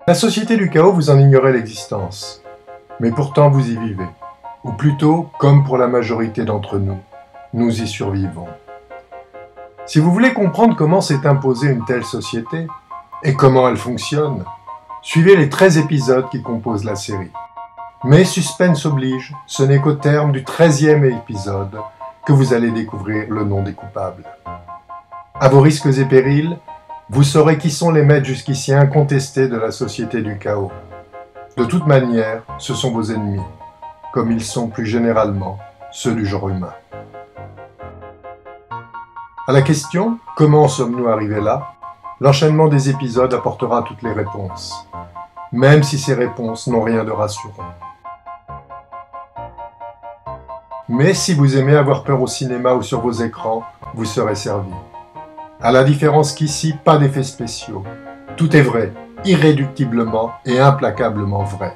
La société du chaos, vous en ignorez l'existence. Mais pourtant vous y vivez. Ou plutôt, comme pour la majorité d'entre nous, nous y survivons. Si vous voulez comprendre comment s'est imposée une telle société, et comment elle fonctionne, suivez les 13 épisodes qui composent la série. Mais suspense oblige, ce n'est qu'au terme du 13e épisode que vous allez découvrir le nom des coupables. À vos risques et périls, vous saurez qui sont les maîtres jusqu'ici incontestés de la société du chaos. De toute manière, ce sont vos ennemis, comme ils sont plus généralement ceux du genre humain. À la question « Comment sommes-nous arrivés là ?», l'enchaînement des épisodes apportera toutes les réponses, même si ces réponses n'ont rien de rassurant. Mais si vous aimez avoir peur au cinéma ou sur vos écrans, vous serez servi. À la différence qu'ici, pas d'effets spéciaux. Tout est vrai, irréductiblement et implacablement vrai.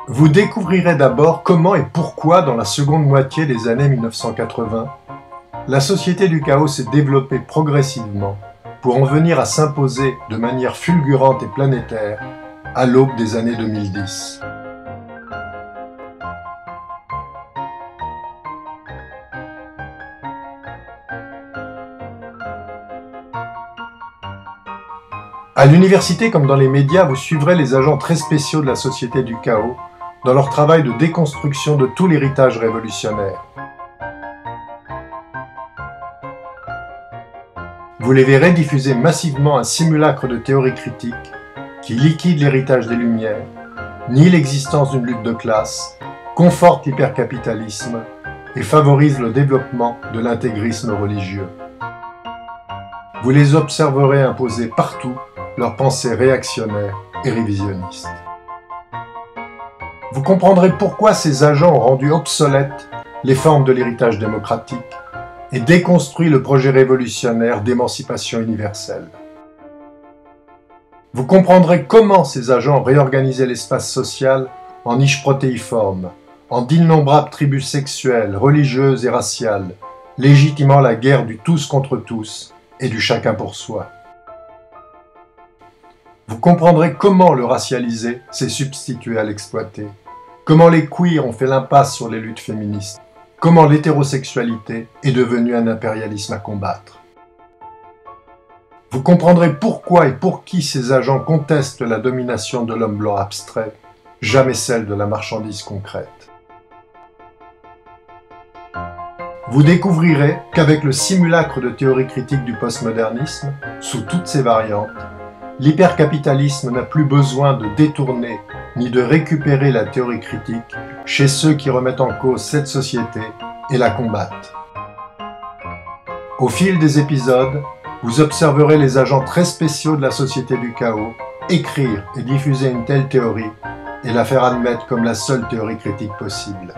Vous découvrirez d'abord comment et pourquoi, dans la seconde moitié des années 1980, la société du chaos s'est développée progressivement pour en venir à s'imposer de manière fulgurante et planétaire à l'aube des années 2010. À l'université comme dans les médias, vous suivrez les agents très spéciaux de la société du chaos dans leur travail de déconstruction de tout l'héritage révolutionnaire. Vous les verrez diffuser massivement un simulacre de théorie critique qui liquide l'héritage des Lumières, nie l'existence d'une lutte de classe, conforte l'hypercapitalisme et favorise le développement de l'intégrisme religieux. Vous les observerez imposer partout leurs pensées réactionnaires et révisionnistes. Vous comprendrez pourquoi ces agents ont rendu obsolètes les formes de l'héritage démocratique et déconstruit le projet révolutionnaire d'émancipation universelle. Vous comprendrez comment ces agents ont réorganisé l'espace social en niches protéiformes, en d'innombrables tribus sexuelles, religieuses et raciales, légitimant la guerre du tous contre tous et du chacun pour soi. Vous comprendrez comment le racialisé s'est substitué à l'exploité, comment les queers ont fait l'impasse sur les luttes féministes, comment l'hétérosexualité est devenue un impérialisme à combattre. Vous comprendrez pourquoi et pour qui ces agents contestent la domination de l'homme blanc abstrait, jamais celle de la marchandise concrète. Vous découvrirez qu'avec le simulacre de théorie critique du postmodernisme, sous toutes ses variantes, l'hypercapitalisme n'a plus besoin de détourner ni de récupérer la théorie critique chez ceux qui remettent en cause cette société et la combattent. Au fil des épisodes, vous observerez les agents très spéciaux de la société du chaos écrire et diffuser une telle théorie et la faire admettre comme la seule théorie critique possible.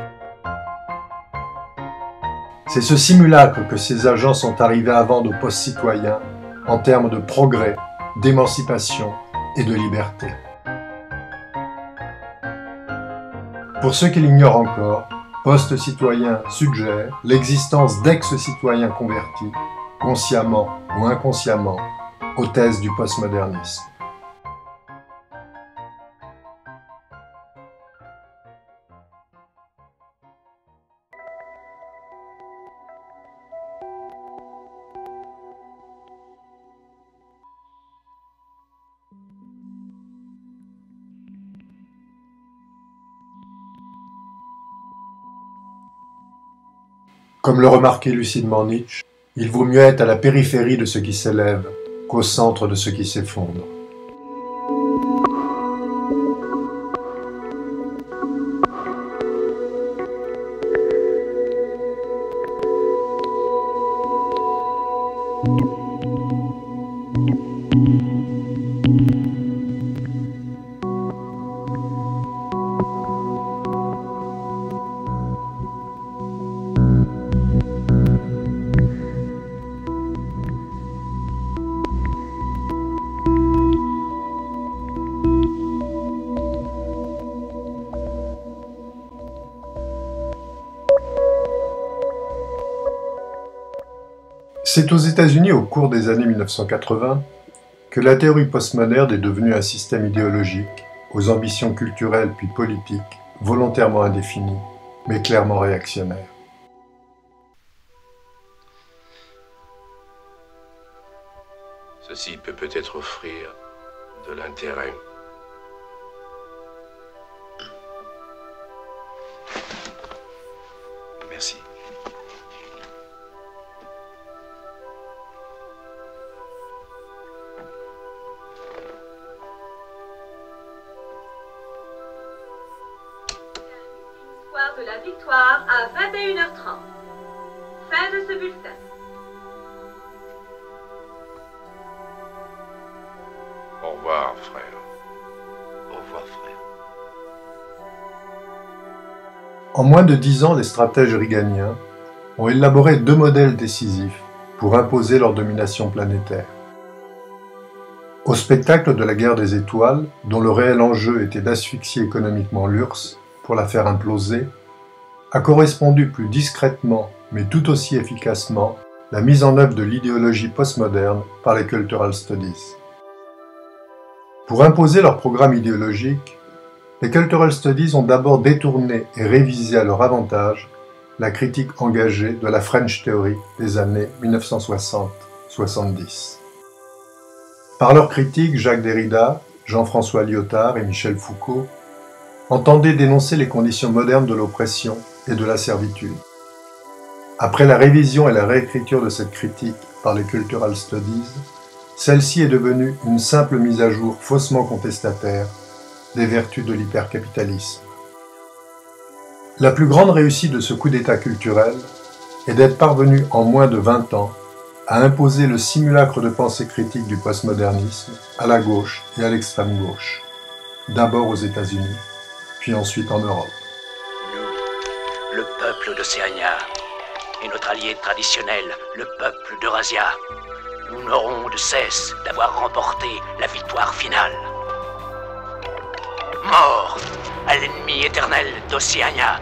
C'est ce simulacre que ces agents sont arrivés à vendre aux post-citoyens en termes de progrès, d'émancipation et de liberté. Pour ceux qui l'ignorent encore, Post-Citoyen suggère l'existence d'ex-citoyens convertis, consciemment ou inconsciemment, aux thèses du postmodernisme. Comme le remarquait lucidement Nietzsche, il vaut mieux être à la périphérie de ce qui s'élève qu'au centre de ce qui s'effondre. C'est aux États-Unis, au cours des années 1980, que la théorie postmoderne est devenue un système idéologique, aux ambitions culturelles puis politiques, volontairement indéfinies, mais clairement réactionnaires. Ceci peut peut-être offrir de l'intérêt. Merci. Soir de la victoire à 21h30. Fin de ce bulletin. Au revoir, frère. Au revoir, frère. En moins de 10 ans, les stratèges reaganiens ont élaboré 2 modèles décisifs pour imposer leur domination planétaire. Au spectacle de la guerre des étoiles, dont le réel enjeu était d'asphyxier économiquement l'URSS pour la faire imploser, a correspondu plus discrètement, mais tout aussi efficacement, la mise en œuvre de l'idéologie postmoderne par les Cultural Studies. Pour imposer leur programme idéologique, les Cultural Studies ont d'abord détourné et révisé à leur avantage la critique engagée de la French Theory des années 1960-70. Par leur critique, Jacques Derrida, Jean-François Lyotard et Michel Foucault entendaient dénoncer les conditions modernes de l'oppression et de la servitude. Après la révision et la réécriture de cette critique par les Cultural Studies, celle-ci est devenue une simple mise à jour faussement contestataire des vertus de l'hypercapitalisme. La plus grande réussite de ce coup d'État culturel est d'être parvenu en moins de 20 ans à imposer le simulacre de pensée critique du postmodernisme à la gauche et à l'extrême gauche, d'abord aux États-Unis, puis ensuite en Europe. Nous, le peuple d'Océania, et notre allié traditionnel, le peuple d'Eurasia, nous n'aurons de cesse d'avoir remporté la victoire finale. Mort à l'ennemi éternel d'Océania.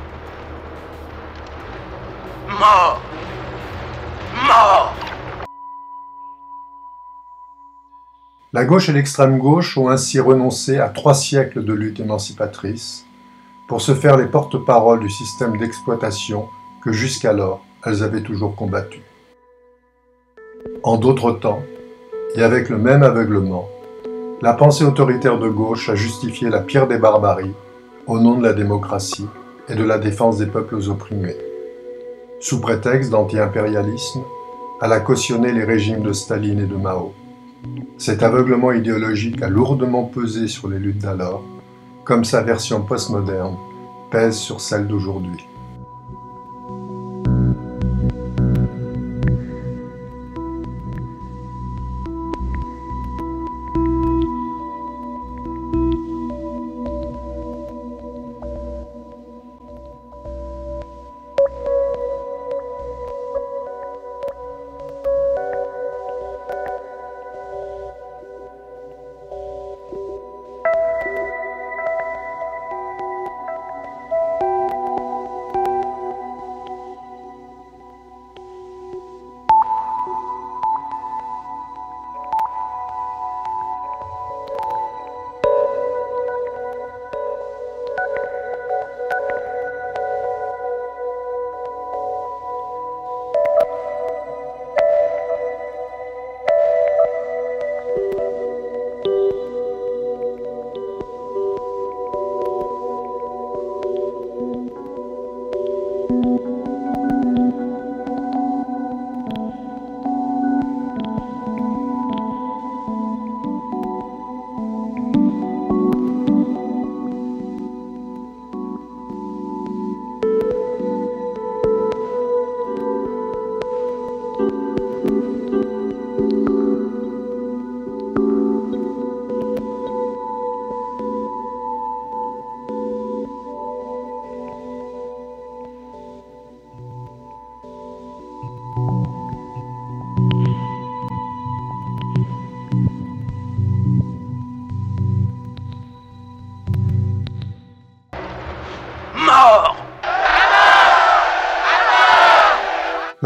Mort! Mort! La gauche et l'extrême gauche ont ainsi renoncé à 3 siècles de lutte émancipatrice pour se faire les porte-paroles du système d'exploitation que jusqu'alors elles avaient toujours combattu. En d'autres temps, et avec le même aveuglement, la pensée autoritaire de gauche a justifié la pire des barbaries au nom de la démocratie et de la défense des peuples opprimés. Sous prétexte d'anti-impérialisme, elle a cautionné les régimes de Staline et de Mao. Cet aveuglement idéologique a lourdement pesé sur les luttes d'alors, comme sa version postmoderne pèse sur celle d'aujourd'hui.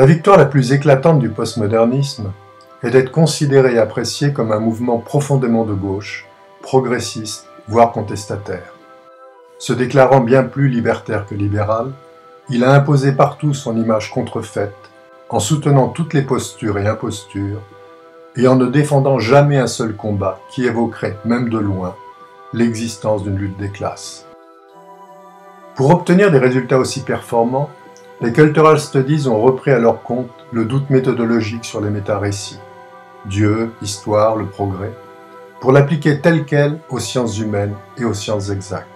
La victoire la plus éclatante du postmodernisme est d'être considéré et apprécié comme un mouvement profondément de gauche, progressiste, voire contestataire. Se déclarant bien plus libertaire que libéral, il a imposé partout son image contrefaite, en soutenant toutes les postures et impostures, et en ne défendant jamais un seul combat qui évoquerait, même de loin, l'existence d'une lutte des classes. Pour obtenir des résultats aussi performants, les Cultural Studies ont repris à leur compte le doute méthodologique sur les méta-récits, Dieu, histoire, le progrès, pour l'appliquer tel quel aux sciences humaines et aux sciences exactes.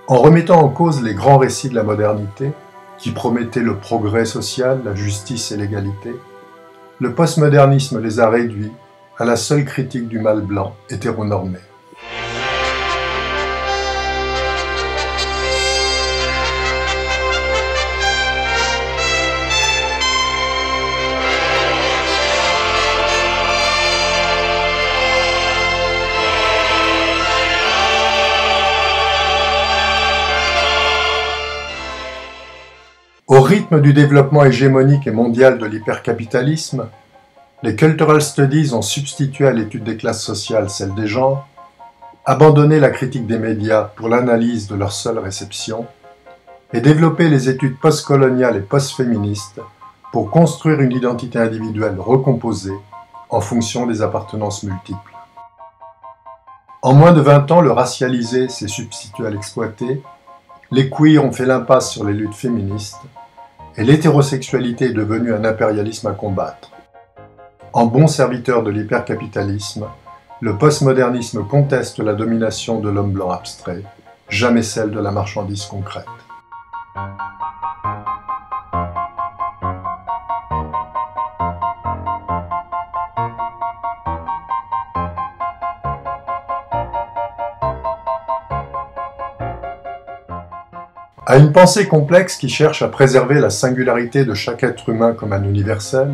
En remettant en cause les grands récits de la modernité, qui promettaient le progrès social, la justice et l'égalité, le postmodernisme les a réduits à la seule critique du mal blanc hétéronormé. Au rythme du développement hégémonique et mondial de l'hypercapitalisme, les Cultural Studies ont substitué à l'étude des classes sociales celle des genres, abandonné la critique des médias pour l'analyse de leur seule réception, et développé les études postcoloniales et postféministes pour construire une identité individuelle recomposée en fonction des appartenances multiples. En moins de 20 ans, le racialisé s'est substitué à l'exploité, les queers ont fait l'impasse sur les luttes féministes, et l'hétérosexualité est devenue un impérialisme à combattre. En bon serviteur de l'hypercapitalisme, le postmodernisme conteste la domination de l'homme blanc abstrait, jamais celle de la marchandise concrète. À une pensée complexe qui cherche à préserver la singularité de chaque être humain comme un universel,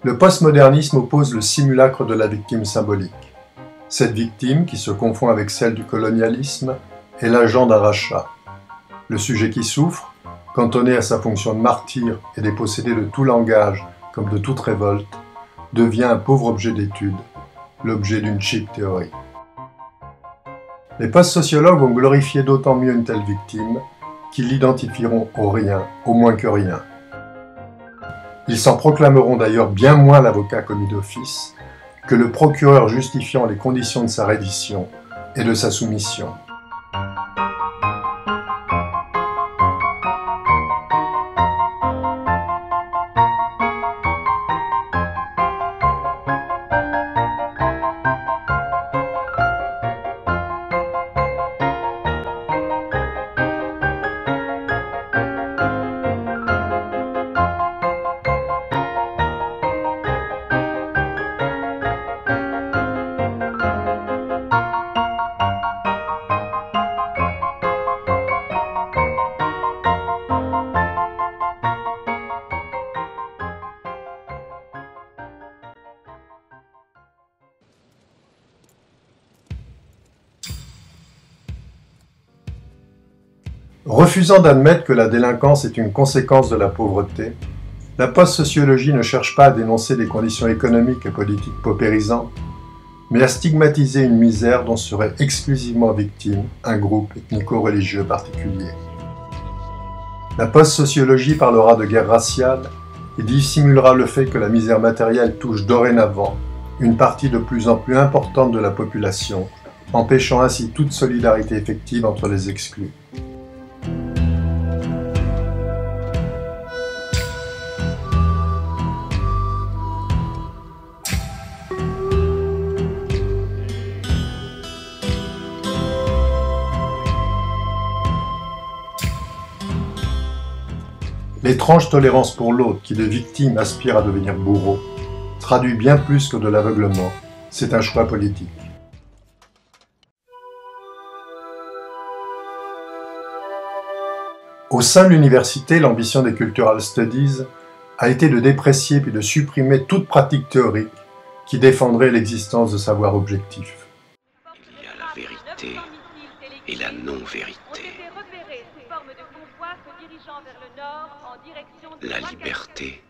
le postmodernisme oppose le simulacre de la victime symbolique. Cette victime, qui se confond avec celle du colonialisme, est l'agent d'un rachat. Le sujet qui souffre, cantonné à sa fonction de martyr et dépossédé de tout langage comme de toute révolte, devient un pauvre objet d'étude, l'objet d'une cheap théorie. Les post-sociologues ont glorifié d'autant mieux une telle victime qu'ils l'identifieront au rien, au moins que rien. Ils s'en proclameront d'ailleurs bien moins l'avocat commis d'office que le procureur justifiant les conditions de sa reddition et de sa soumission. Refusant d'admettre que la délinquance est une conséquence de la pauvreté, la post-sociologie ne cherche pas à dénoncer des conditions économiques et politiques paupérisantes, mais à stigmatiser une misère dont serait exclusivement victime un groupe ethnico-religieux particulier. La post-sociologie parlera de guerre raciale et dissimulera le fait que la misère matérielle touche dorénavant une partie de plus en plus importante de la population, empêchant ainsi toute solidarité effective entre les exclus. L'étrange tolérance pour l'autre qui de victime aspire à devenir bourreau traduit bien plus que de l'aveuglement, c'est un choix politique. Au sein de l'université, l'ambition des Cultural Studies a été de déprécier puis de supprimer toute pratique théorique qui défendrait l'existence de savoirs objectifs. Il y a la vérité et la ont non-vérité. été repérés sous forme de convoi se dirigeant vers le nord en direction de La Ouagadougou. liberté,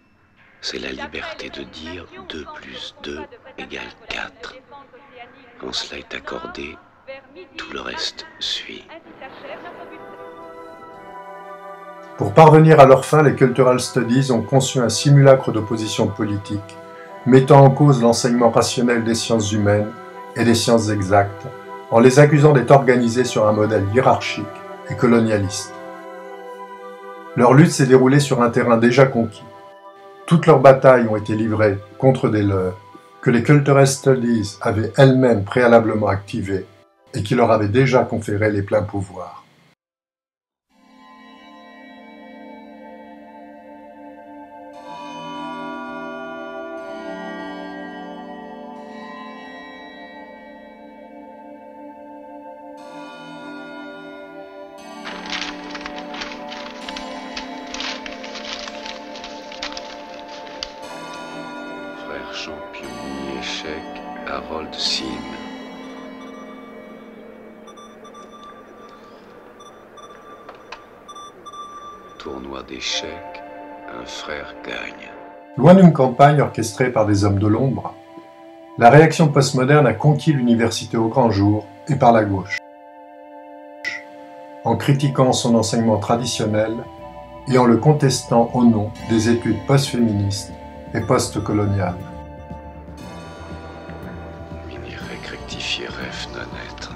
c'est la liberté de dire 2 plus 2 égale 4. Quand cela est accordé, tout le reste suit. Pour parvenir à leur fin, les Cultural Studies ont conçu un simulacre d'opposition politique, mettant en cause l'enseignement rationnel des sciences humaines et des sciences exactes, en les accusant d'être organisés sur un modèle hiérarchique et colonialiste. Leur lutte s'est déroulée sur un terrain déjà conquis. Toutes leurs batailles ont été livrées contre des leurs que les Cultural Studies avaient elles-mêmes préalablement activés et qui leur avaient déjà conféré les pleins pouvoirs. Frère champion mini-échec, Harold Sim. Tournoi d'échecs, un frère gagne. Loin d'une campagne orchestrée par des hommes de l'ombre, la réaction postmoderne a conquis l'université au grand jour et par la gauche, en critiquant son enseignement traditionnel et en le contestant au nom des études post-féministes et post-coloniales. Mini-rec rectifié ref non-être.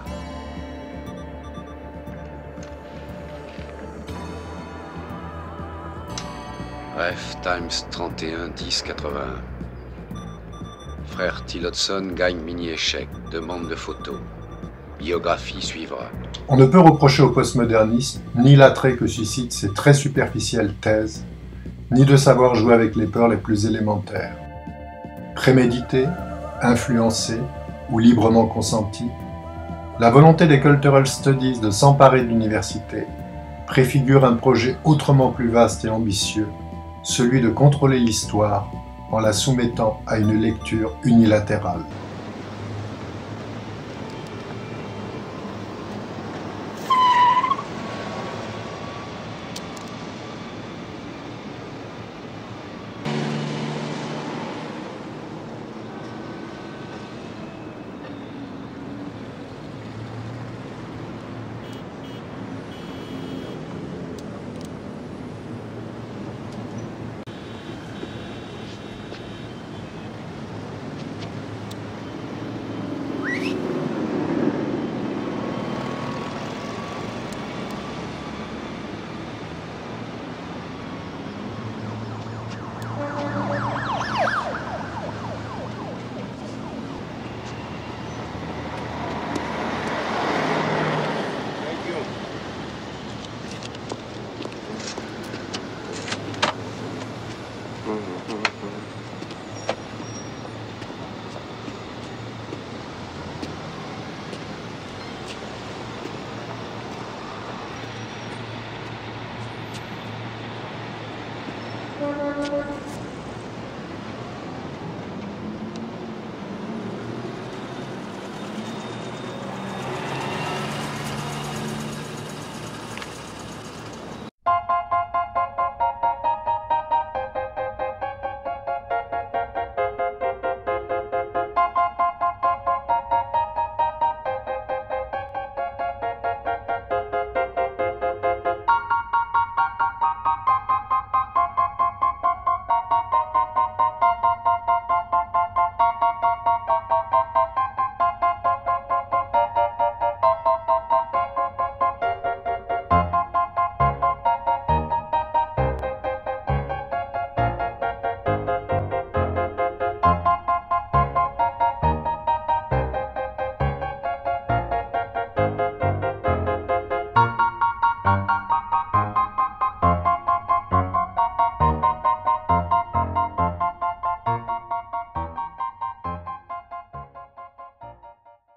Ref times 31 10 81. Frère Tillotson gagne mini-échec, demande de photos. Biographie suivra. On ne peut reprocher aux postmodernistes ni l'attrait que suscitent ces très superficielles thèses, ni de savoir jouer avec les peurs les plus élémentaires. Préméditées, influencées ou librement consenties, la volonté des Cultural Studies de s'emparer de l'université préfigure un projet autrement plus vaste et ambitieux, celui de contrôler l'histoire en la soumettant à une lecture unilatérale.